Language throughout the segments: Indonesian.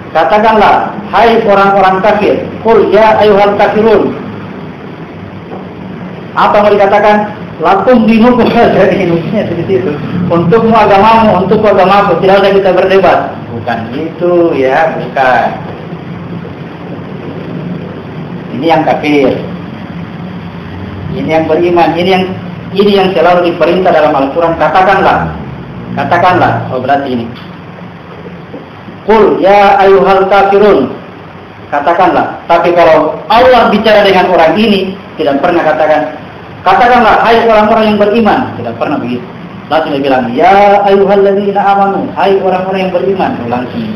Katakanlah, hai orang-orang kafir, qul ya ayyuhal kafirun. Apa mau dikatakan? Lakum dinukum. Jadi intinya seperti itu. Untukmu agamamu, untukku agamaku. Tidak usah kita berdebat. Bukan itu ya, bukan. Ini yang kafir. Ini yang beriman. Ini yang selalu diperintah dalam Al-Quran. Katakanlah. Oh berarti ini. Qul ya ayyuhal kafirun. Katakanlah. Tapi kalau Allah bicara dengan orang ini, tidak pernah katakanlah hai orang-orang yang beriman. Tidak pernah begitu. Langsung dia bilang ya ayyuhalladzina amanu. Hai orang-orang yang beriman. Langsung.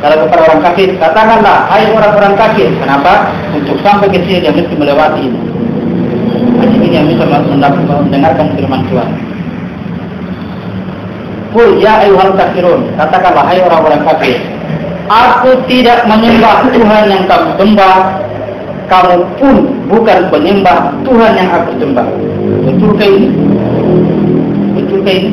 Kalau kepada orang kafir, katakanlah hai orang-orang kafir. Kenapa? Untuk sampai ke sini dia mesti melewati ini. Hanya ini yang bisa mendengarkan firman Tuhan. Qul ya ayyuhal kafirun. Katakanlah hai orang-orang kafir. Aku tidak menyembah Tuhan yang kamu sembah. Kamu pun bukan penyembah Tuhan yang aku sembah. Betulkah ini?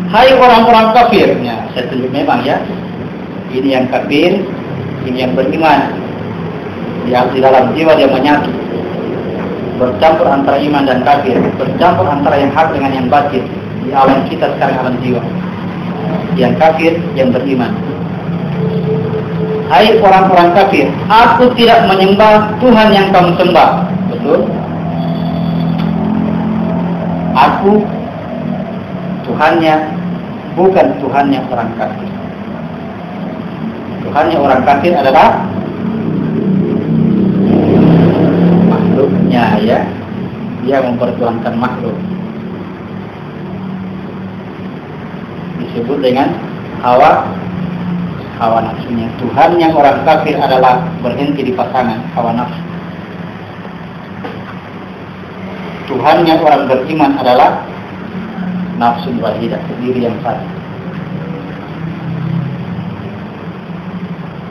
Hai orang-orang kafir. Ya, saya tunjuk memang ya. Ini yang kafir, ini yang beriman. Di dalam jiwa dia menyatu. Bercampur antara iman dan kafir, bercampur antara yang hak dengan yang batil di alam kita sekarang, alam jiwa. Yang kafir, yang beriman. Hai orang-orang kafir, aku tidak menyembah Tuhan yang kamu sembah. Betul? Aku Tuhannya bukan Tuhannya orang kafir. Tuhannya orang kafir adalah makhluknya ya. Dia mempertuhankan makhluk. Disebut dengan hawa nafsunya. Tuhan yang orang kafir adalah berhenti di pasangan, hawa nafsu. Tuhan yang orang beriman adalah nafsu wahidah, diri yang satu.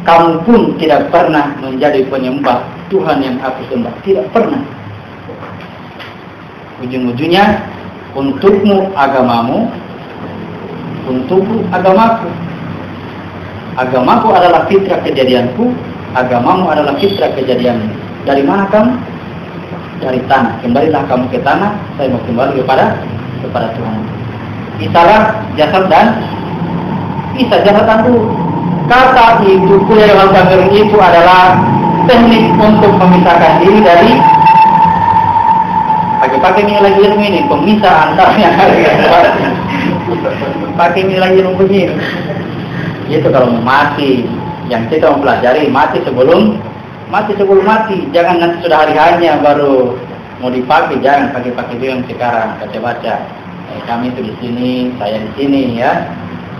Kamu pun tidak pernah menjadi penyembah Tuhan yang aku sembah. Tidak pernah. Ujung-ujungnya, untukmu agamamu, untukku agamaku. Agamaku adalah fitrah kejadianku, agamamu adalah fitrah kejadianmu. Dari mana kamu? Dari tanah. Kembalilah kamu ke tanah, saya mau kembali kepada Tuhan. Isalah jasad dan Isa jasad itu. Kata itu kuliah dalam kafir itu adalah teknik untuk memisahkan diri dari pakai nilai ilmu ini, pemisah antara yang pakai nilai ilmu begini. Itu kalau mau mati, yang kita mempelajari mati sebelum mati. Jangan nanti sudah hari hanya baru mau dipakai, jangan pakai yang sekarang. Baca. Kami itu di sini, saya di sini ya.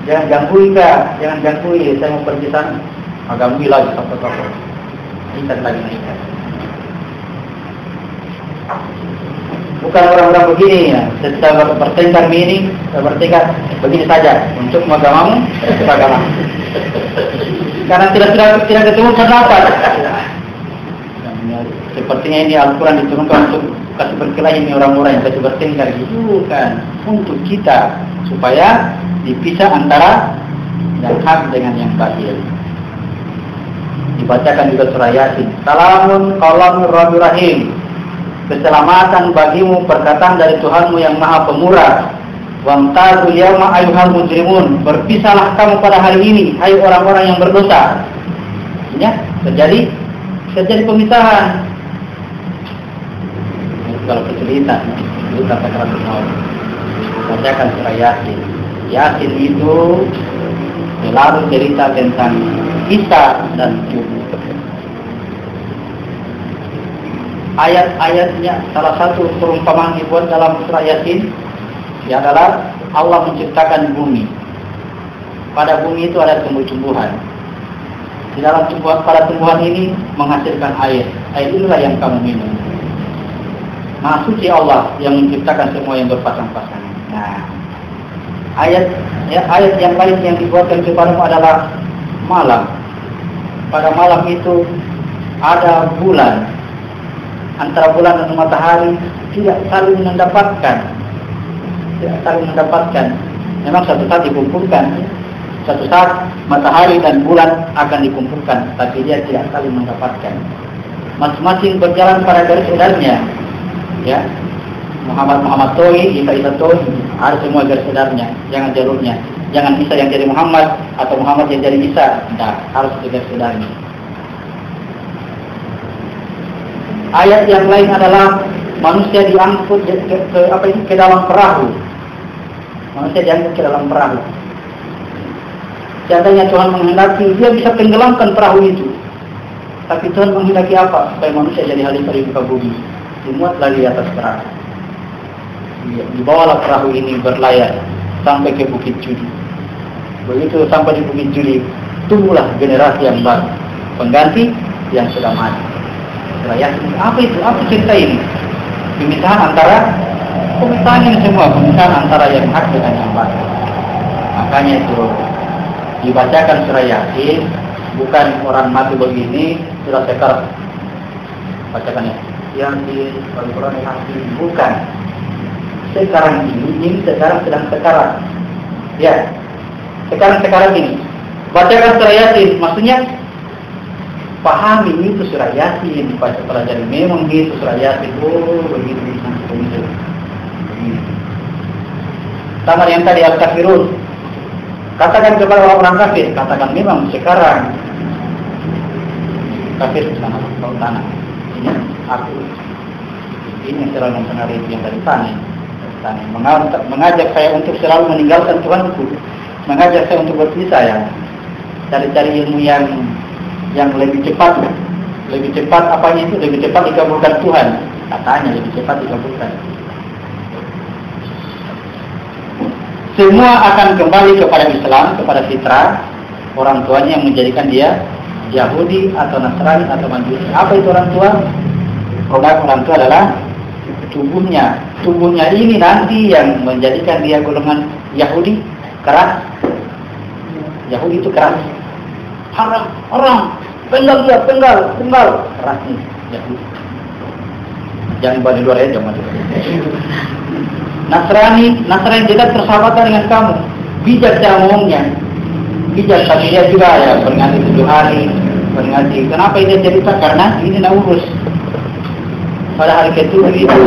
Jangan gangguin Kak, jangan gangguin. Saya mau pergi sana. Gangguin lagi apa-apa. Ikat lagi. Bukan orang-orang begini ya. Setelah bertengkar begini saja. Untuk agamamu, untuk agamamu. Karena tidak ketemu pendapat. Sepertinya ini Al-Quran diturunkan untuk kasih berkelahi ini orang-orang yang kasih bertengkar gitu kan, untuk kita supaya dipisah antara yang hak dengan yang batil. Dibacakan juga surah Yasin. Salamun qaulan Rabbir Rahim. Keselamatan bagimu perkataan dari Tuhanmu yang Maha Pemurah. Wamtazu yauma ayyuhal mujrimun. Berpisahlah kamu pada hari ini, hai orang-orang yang berdosa. Ya, terjadi pemisahan. Kalau kesulitan kata bacakan surah Yasin. Yasin itu selalu cerita tentang Isa dan Tuhan. Ayat-ayatnya salah satu perumpamaan dibuat dalam surah Yasin adalah Allah menciptakan bumi. Pada bumi itu ada tumbuh-tumbuhan. Di dalam pada tumbuhan ini menghasilkan air. Air inilah yang kamu minum. Maha suci Allah yang menciptakan semua yang berpasang-pasangan. Nah, ayat yang lain yang dibuatkan kepadamu adalah malam. Pada malam itu ada bulan. Antara bulan dan matahari tidak saling mendapatkan. Memang suatu saat dikumpulkan, suatu saat matahari dan bulan akan dikumpulkan, tapi dia tidak saling mendapatkan. Masing-masing berjalan pada garis edarnya, ya. Muhammad Toi, Isa Toi, harus semua garis edarnya, jangan jalurnya. Jangan Isa yang jadi Muhammad atau Muhammad yang jadi Isa, tidak, harus garis edarnya. Ayat yang lain adalah manusia diangkut ke dalam perahu. Manusia diangkut ke dalam perahu. Seandainya Tuhan menghendaki, dia bisa tenggelamkan perahu itu. Tapi Tuhan menghendaki apa? Supaya manusia jadi khalifah di muka bumi. Dimuatlah di atas perahu. Dibawalah perahu ini berlayar sampai ke Bukit Judi. Begitu sampai di Bukit Judi, tumbuhlah generasi yang baru, pengganti yang sudah mati. Apa itu? Apa cerita ini? Pemisahan ini semua, pemisahan antara yang hak dengan yang batil. Makanya itu dibacakan surah Yasin, bukan orang mati begini sudah sekar. Bacakan ya. Yasin, Al-Quran Hakim, bukan. Sekarang ini sekarang sedang sekarang. Ya, sekarang ini. Bacakan surah Yasin, maksudnya pahami itu surah Yasin, baca pelajari memang gitu surah Yasin. Oh, begitu. Sama yang tadi Al-Kafirun. Katakan kepada orang kafir, katakan memang sekarang kafir sama bau tanah. Ini aku. Ini selalu mempengaruhi yang dari tanah. Mengajak saya untuk selalu meninggalkan Tuhanku. Mengajak saya untuk berpisah ya. Cari-cari ilmu yang lebih cepat. Lebih cepat apanya itu? Lebih cepat dikabulkan Tuhan. Katanya lebih cepat dikabulkan. Semua akan kembali kepada Islam, kepada fitrah orang tuanya yang menjadikan dia Yahudi atau Nasrani atau Majusi. Apa itu orang tua? Produk orang tua adalah tubuhnya. Tubuhnya ini nanti yang menjadikan dia golongan Yahudi keras. Yahudi itu keras. Haram, penggal dia, penggal. Keras nih Yahudi. Jangan buat di luar aja, jangan. Nasrani tidak persahabatan dengan kamu. Bijak cara ngomongnya. Bijak, tapi dia juga ya berganti 7 hari. Berganti. Kenapa ini cerita? Karena ini nak urus. Pada hari ke-7 itu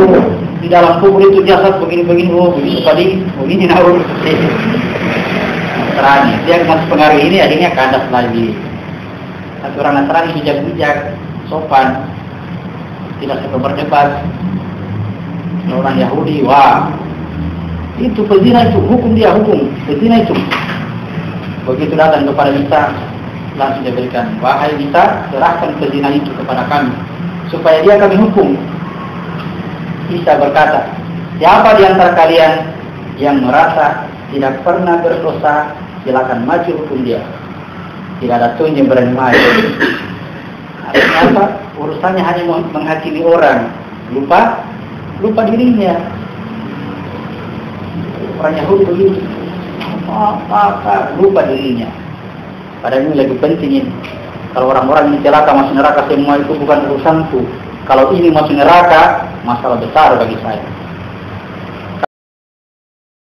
di dalam kubur itu jasad begini-begini. Oh, begini nak urus. Nasrani. Dia masih pengaruh ini akhirnya kandas lagi. Tapi orang Nasrani bijak-bijak, sopan, tidak suka berdebat. Orang Yahudi, wah. Itu pezina itu, hukum dia hukum. Pezina itu. Begitu datang kepada Isa, langsung dia berikan, wahai Isa, serahkan pezina itu kepada kami, supaya dia kami hukum. Isa berkata, siapa di antara kalian yang merasa tidak pernah berdosa, silakan maju hukum dia. Tidak ada tuan yang berani maju. Artinya apa? Urusannya hanya menghakimi orang, lupa dirinya. Orang Yahudi begitu, lupa dirinya. Padahal ini lebih penting ini. Kalau orang-orang ini celaka masuk neraka, semua itu bukan urusanku. Kalau ini masuk neraka, masalah besar bagi saya.